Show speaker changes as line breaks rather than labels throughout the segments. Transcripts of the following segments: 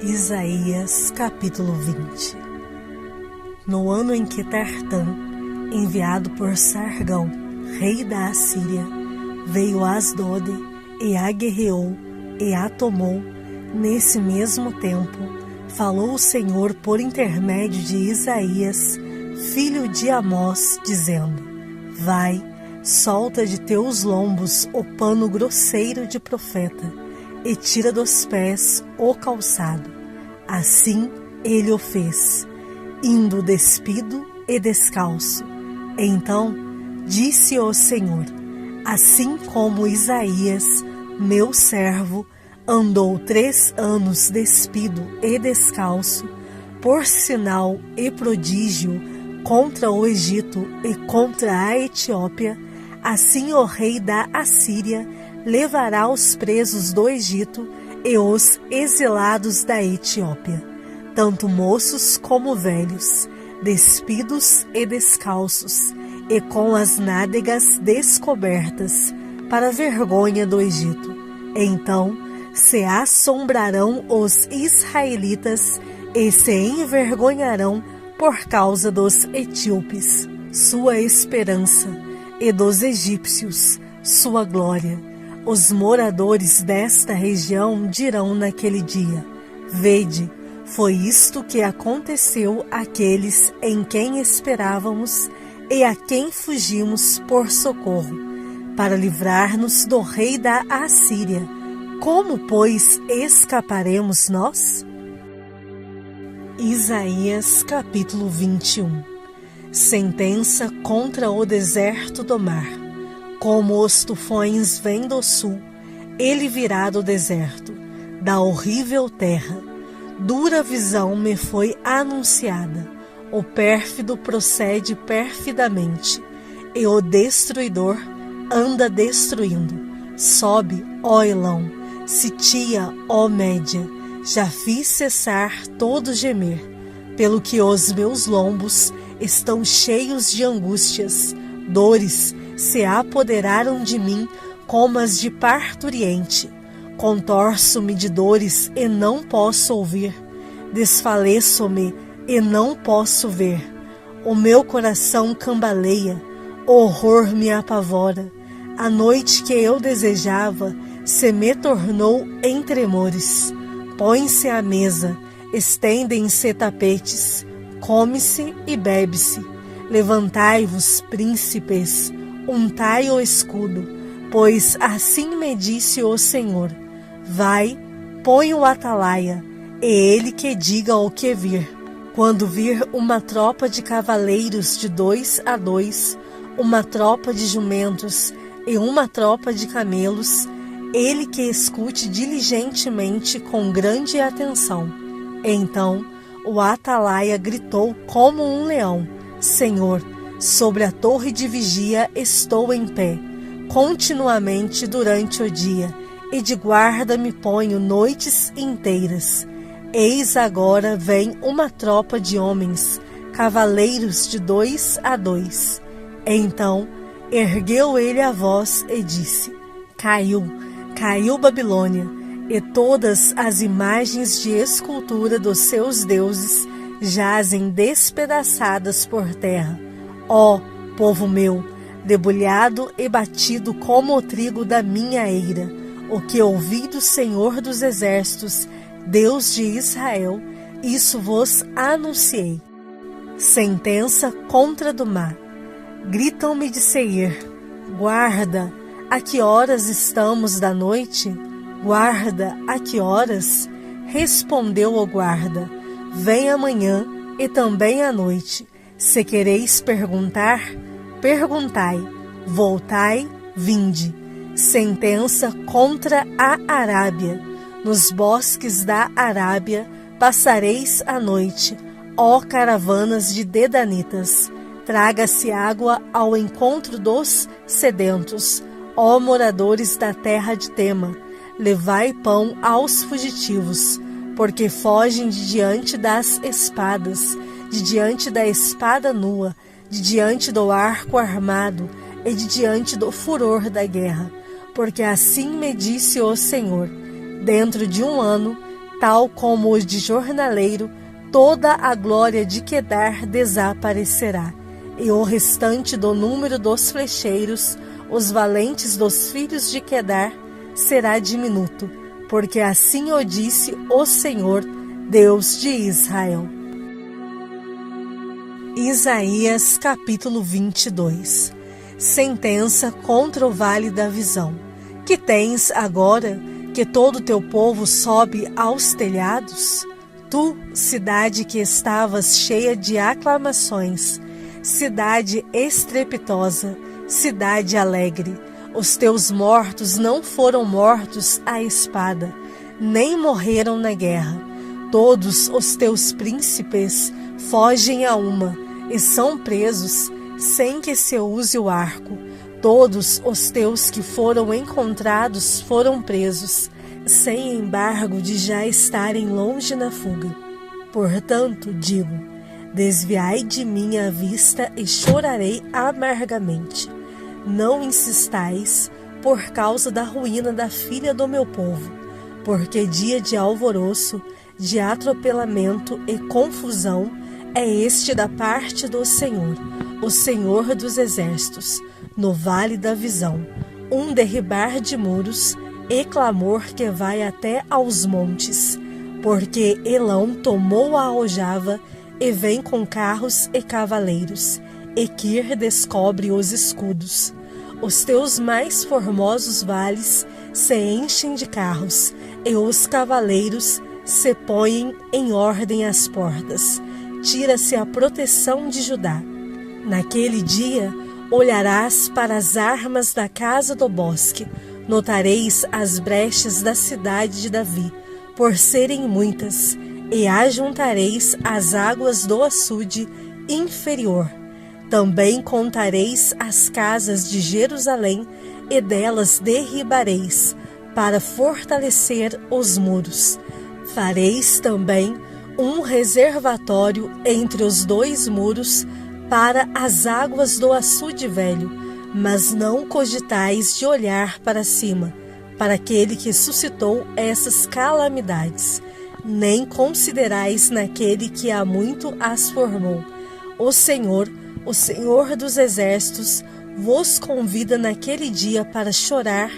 Isaías capítulo 20. No ano em que Tartã, enviado por Sargão, rei da Assíria, veio a Asdode e a guerreou e a tomou, nesse mesmo tempo, falou o Senhor por intermédio de Isaías, filho de Amós, dizendo: Vai, solta de teus lombos o pano grosseiro de profeta, e tira dos pés o calçado. Assim ele o fez, indo despido e descalço. Então disse o Senhor: assim como Isaías, meu servo, andou 3 anos despido e descalço, por sinal e prodígio contra o Egito e contra a Etiópia, assim o rei da Assíria levará os presos do Egito e os exilados da Etiópia, tanto moços como velhos, despidos e descalços, e com as nádegas descobertas, para vergonha do Egito. Então se assombrarão os israelitas e se envergonharão por causa dos etíopes, sua esperança, e dos egípcios, sua glória. Os moradores desta região dirão naquele dia: Vede, foi isto que aconteceu àqueles em quem esperávamos e a quem fugimos por socorro, para livrar-nos do rei da Assíria. Como, pois, escaparemos nós? Isaías capítulo 21. Sentença contra o deserto do mar. Como os tufões vêm do sul, ele virá do deserto, da horrível terra. Dura visão me foi anunciada. O pérfido procede perfidamente, e o destruidor anda destruindo. Sobe, ó Elão, sitia, ó Média, já fiz cessar todo gemer, pelo que os meus lombos estão cheios de angústias, dores se apoderaram de mim como as de parturiente. Contorço-me de dores e não posso ouvir, desfaleço-me e não posso ver. O meu coração cambaleia, horror me apavora. A noite que eu desejava se me tornou em tremores. Põe-se à mesa, estendem-se tapetes, come-se e bebe-se. Levantai-vos, príncipes, untai o escudo, pois assim me disse o Senhor: Vai, põe o atalaia, e ele que diga o que vir. Quando vir uma tropa de cavaleiros de 2 a 2, uma tropa de jumentos e uma tropa de camelos, ele que escute diligentemente com grande atenção. Então o atalaia gritou como um leão: Senhor, sobre a torre de vigia estou em pé, continuamente durante o dia, e de guarda me ponho noites inteiras. Eis agora vem uma tropa de homens, cavaleiros de 2 a 2. Então ergueu ele a voz e disse: Caiu Babilônia, e todas as imagens de escultura dos seus deuses jazem despedaçadas por terra. Ó povo meu, debulhado e batido como o trigo da minha eira, o que ouvi do Senhor dos Exércitos, Deus de Israel, isso vos anunciei. Sentença contra do mar. Gritam-me de Seir: Guarda, a que horas estamos da noite? Guarda, a que horas? Respondeu o guarda: Vem amanhã e também à noite. Se quereis perguntar, perguntai. Voltai, vinde. Sentença contra a Arábia. Nos bosques da Arábia passareis a noite, ó caravanas de dedanitas. Traga-se água ao encontro dos sedentos, ó moradores da terra de Tema. Levai pão aos fugitivos, porque fogem de diante das espadas, de diante da espada nua, de diante do arco armado e de diante do furor da guerra. Porque assim me disse o Senhor: dentro de 1 ano tal como o de jornaleiro, toda a glória de Quedar desaparecerá, e o restante do número dos flecheiros, os valentes dos filhos de Quedar, será diminuto, porque assim o disse o Senhor, Deus de Israel. Isaías capítulo 22. Sentença contra o vale da visão. Que tens agora, que todo o teu povo sobe aos telhados? Tu, cidade que estavas cheia de aclamações, cidade estrepitosa, cidade alegre, os teus mortos não foram mortos à espada, nem morreram na guerra. Todos os teus príncipes fogem a uma e são presos sem que se use o arco. Todos os teus que foram encontrados foram presos, sem embargo de já estarem longe na fuga. Portanto, digo, desviai de mim a vista e chorarei amargamente. Não insistais por causa da ruína da filha do meu povo, porque dia de alvoroço, de atropelamento e confusão é este da parte do Senhor, o Senhor dos exércitos, no vale da visão, um derribar de muros e clamor que vai até aos montes, porque Elão tomou a aljava e vem com carros e cavaleiros, e Quir descobre os escudos. Os teus mais formosos vales se enchem de carros, e os cavaleiros se põem em ordem às portas. Tira-se a proteção de Judá. Naquele dia olharás para as armas da casa do bosque, notareis as brechas da cidade de Davi, por serem muitas, e ajuntareis as águas do açude inferior. Também contareis as casas de Jerusalém, e delas derribareis, para fortalecer os muros. Fareis também um reservatório entre os dois muros para as águas do açude velho, mas não cogitais de olhar para cima, para aquele que suscitou essas calamidades, nem considerais naquele que há muito as formou. O Senhor dos exércitos, vos convida naquele dia para chorar,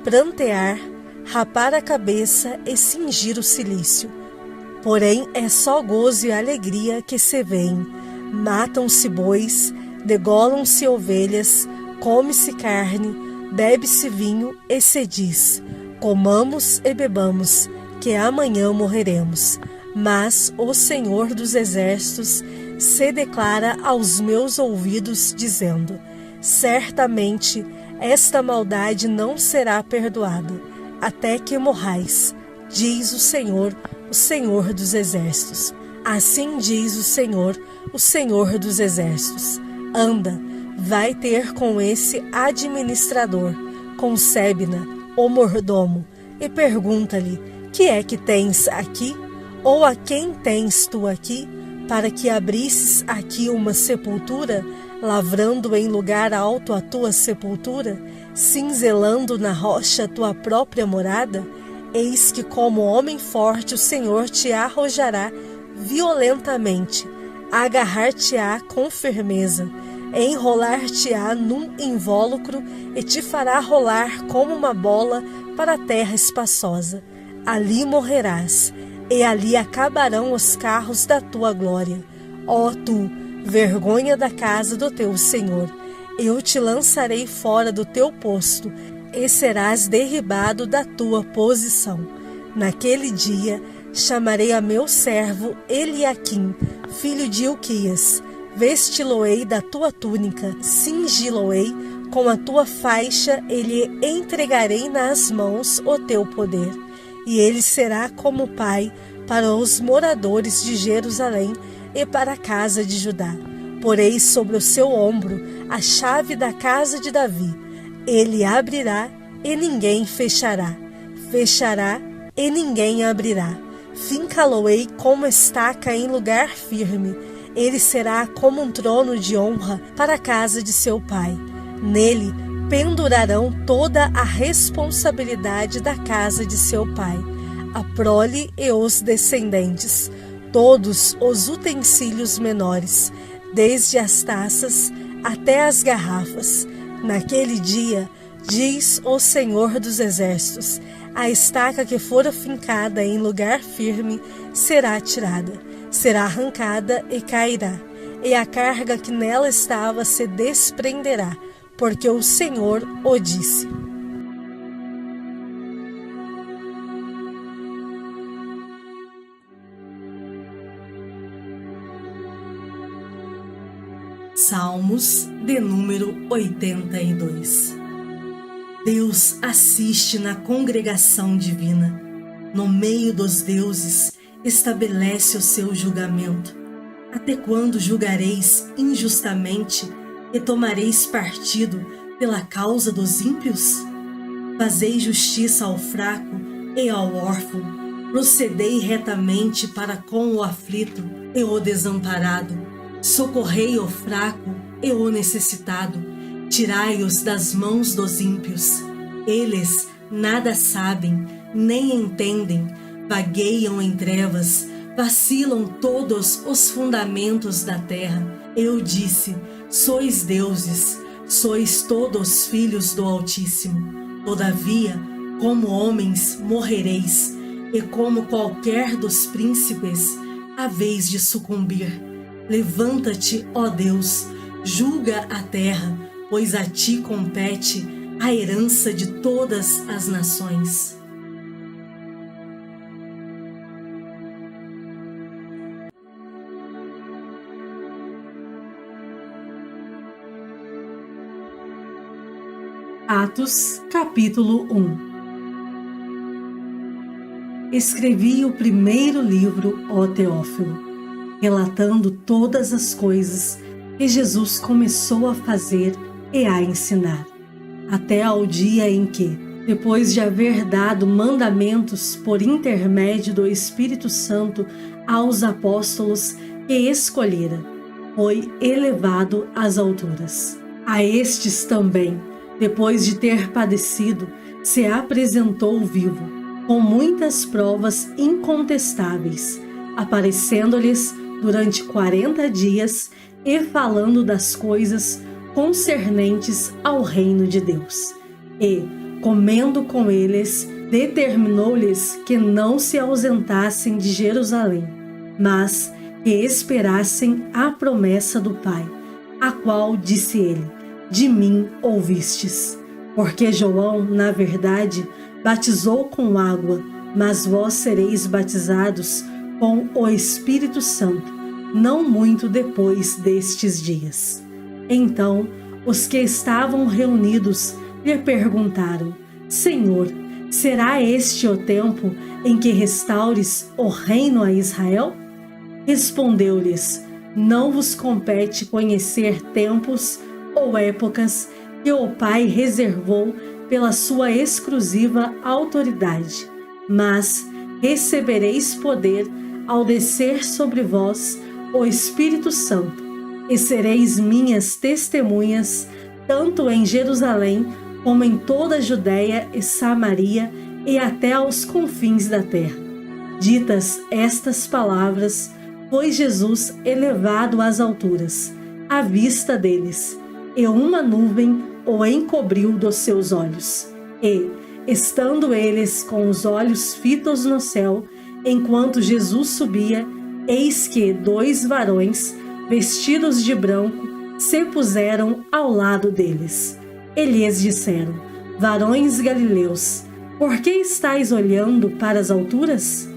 prantear, rapar a cabeça e cingir o cilício. Porém é só gozo e alegria que se veem. Matam-se bois, degolam-se ovelhas, come-se carne, bebe-se vinho e se diz: comamos e bebamos, que amanhã morreremos. Mas o Senhor dos exércitos se declara aos meus ouvidos, dizendo: certamente esta maldade não será perdoada, até que morrais, diz o Senhor dos exércitos. Assim diz o Senhor dos exércitos: anda, vai ter com esse administrador, com Sebna, o mordomo, e pergunta-lhe: que é que tens aqui? Ou a quem tens tu aqui? Para que abrisses aqui uma sepultura, lavrando em lugar alto a tua sepultura, cinzelando na rocha a tua própria morada? Eis que como homem forte o Senhor te arrojará violentamente, agarrar-te-á com firmeza, enrolar-te-á num invólucro e te fará rolar como uma bola para a terra espaçosa. Ali morrerás, e ali acabarão os carros da tua glória. Ó tu, vergonha da casa do teu Senhor, eu te lançarei fora do teu posto, e serás derribado da tua posição. Naquele dia chamarei a meu servo Eliaquim, filho de Ilquias, vesti-lo-ei da tua túnica, cingi-lo-ei com a tua faixa, e lhe entregarei nas mãos o teu poder. E ele será como pai para os moradores de Jerusalém e para a casa de Judá. Porei sobre o seu ombro a chave da casa de Davi. Ele abrirá e ninguém fechará, fechará e ninguém abrirá. Fincá-lo-ei como estaca em lugar firme. Ele será como um trono de honra para a casa de seu pai. Nele pendurarão toda a responsabilidade da casa de seu pai. a prole e os descendentes, todos os utensílios menores, desde as taças até as garrafas. Naquele dia, diz o Senhor dos Exércitos, a estaca que fora fincada em lugar firme será tirada, será arrancada e cairá, e a carga que nela estava se desprenderá, porque o Senhor o disse. Salmos de número 82. Deus assiste na congregação divina. No meio dos deuses, estabelece o seu julgamento. Até quando julgareis injustamente e tomareis partido pela causa dos ímpios? Fazei justiça ao fraco e ao órfão. Procedei retamente para com o aflito e o desamparado. Socorrei o fraco e o necessitado, tirai-os das mãos dos ímpios. Eles nada sabem, nem entendem, vagueiam em trevas, vacilam todos os fundamentos da terra. Eu disse, sois deuses, sois todos filhos do Altíssimo. Todavia, como homens morrereis, e como qualquer dos príncipes, haveis de sucumbir. Levanta-te, ó Deus, julga a terra, pois a ti compete a herança de todas as nações. Atos, capítulo 1. Escrevi o primeiro livro, ó Teófilo, relatando todas as coisas que Jesus começou a fazer e a ensinar, até ao dia em que, depois de haver dado mandamentos por intermédio do Espírito Santo aos apóstolos que escolhera, foi elevado às alturas. A estes também, depois de ter padecido, se apresentou vivo, com muitas provas incontestáveis, aparecendo-lhes durante 40 dias e falando das coisas concernentes ao reino de Deus. E, comendo com eles, determinou-lhes que não se ausentassem de Jerusalém, mas que esperassem a promessa do Pai, a qual disse ele, de mim ouvistes. Porque João, na verdade, batizou com água, mas vós sereis batizados com o Espírito Santo, não muito depois destes dias. Então, os que estavam reunidos lhe perguntaram, Senhor, será este o tempo em que restaures o reino a Israel? Respondeu-lhes, não vos compete conhecer tempos ou épocas que o Pai reservou pela sua exclusiva autoridade, mas recebereis poder ao descer sobre vós o Espírito Santo, e sereis minhas testemunhas, tanto em Jerusalém, como em toda a Judéia e Samaria, e até aos confins da terra. Ditas estas palavras, foi Jesus elevado às alturas, à vista deles, e uma nuvem o encobriu dos seus olhos. E, estando eles com os olhos fitos no céu, enquanto Jesus subia, eis que 2 varões, vestidos de branco, se puseram ao lado deles. E lhes disseram, varões galileus, por que estáis olhando para as alturas?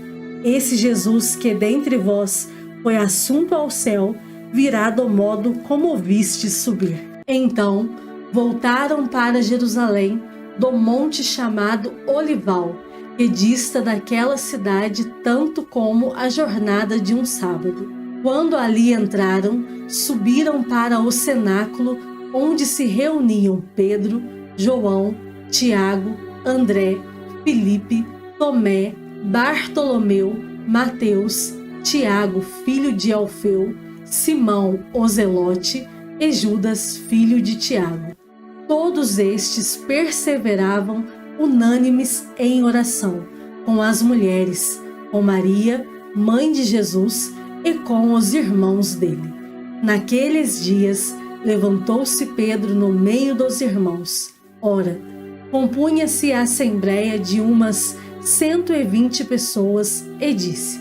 Esse Jesus que dentre vós foi assunto ao céu, virá do modo como o vistes subir. Então, voltaram para Jerusalém, do monte chamado Olival, que dista daquela cidade tanto como a jornada de um sábado. Quando ali entraram, subiram para o cenáculo, onde se reuniam Pedro, João, Tiago, André, Filipe, Tomé, Bartolomeu, Mateus, Tiago, filho de Alfeu, Simão, o Zelote, e Judas, filho de Tiago. Todos estes perseveravam unânimes em oração, com as mulheres, com Maria, mãe de Jesus, e com os irmãos dele. Naqueles dias, levantou-se Pedro no meio dos irmãos. Ora, compunha-se a assembleia de umas 120 pessoas e disse: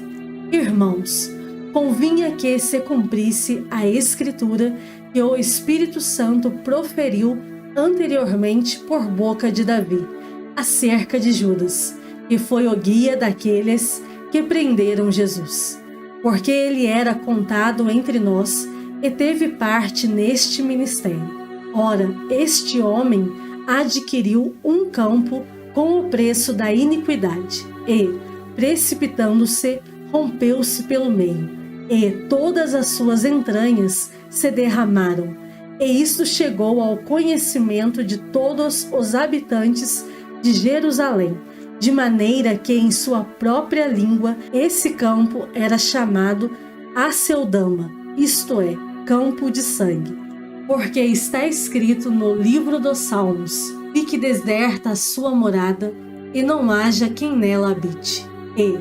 Irmãos, convinha que se cumprisse a Escritura que o Espírito Santo proferiu anteriormente por boca de Davi, acerca de Judas, que foi o guia daqueles que prenderam Jesus. Porque ele era contado entre nós e teve parte neste ministério. Ora, este homem adquiriu um campo com o preço da iniquidade e, precipitando-se, rompeu-se pelo meio, e todas as suas entranhas se derramaram. E isto chegou ao conhecimento de todos os habitantes de Jerusalém, de maneira que em sua própria língua esse campo era chamado Aceldama, isto é, campo de sangue. Porque está escrito no livro dos Salmos: fique deserta a sua morada, e não haja quem nela habite, e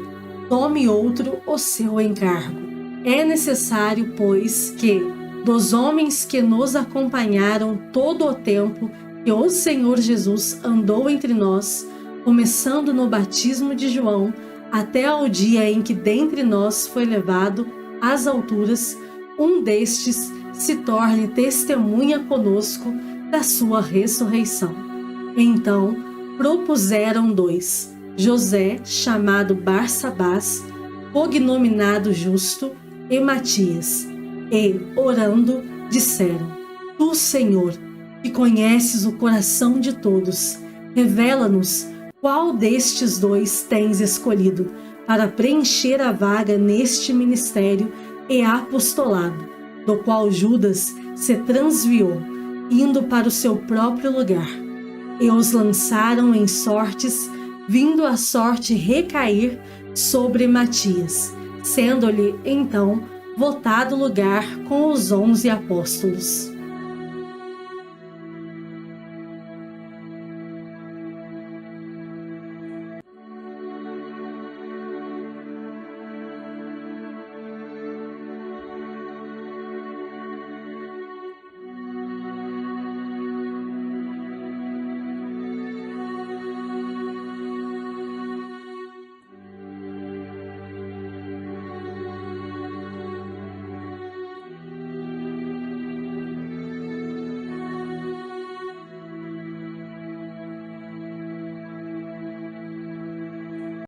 tome outro o seu encargo. É necessário, pois, que, dos homens que nos acompanharam todo o tempo que o Senhor Jesus andou entre nós, começando no batismo de João, até ao dia em que dentre nós foi levado às alturas, um destes se torne testemunha conosco da sua ressurreição. Então propuseram 2, José, chamado Barsabás, cognominado Justo, e Matias, e, orando, disseram: Tu, Senhor, que conheces o coração de todos, revela-nos qual destes 2 tens escolhido para preencher a vaga neste ministério e apostolado, do qual Judas se transviou, indo para o seu próprio lugar. E os lançaram em sortes, vindo a sorte recair sobre Matias, sendo-lhe então votado lugar com os 11 apóstolos.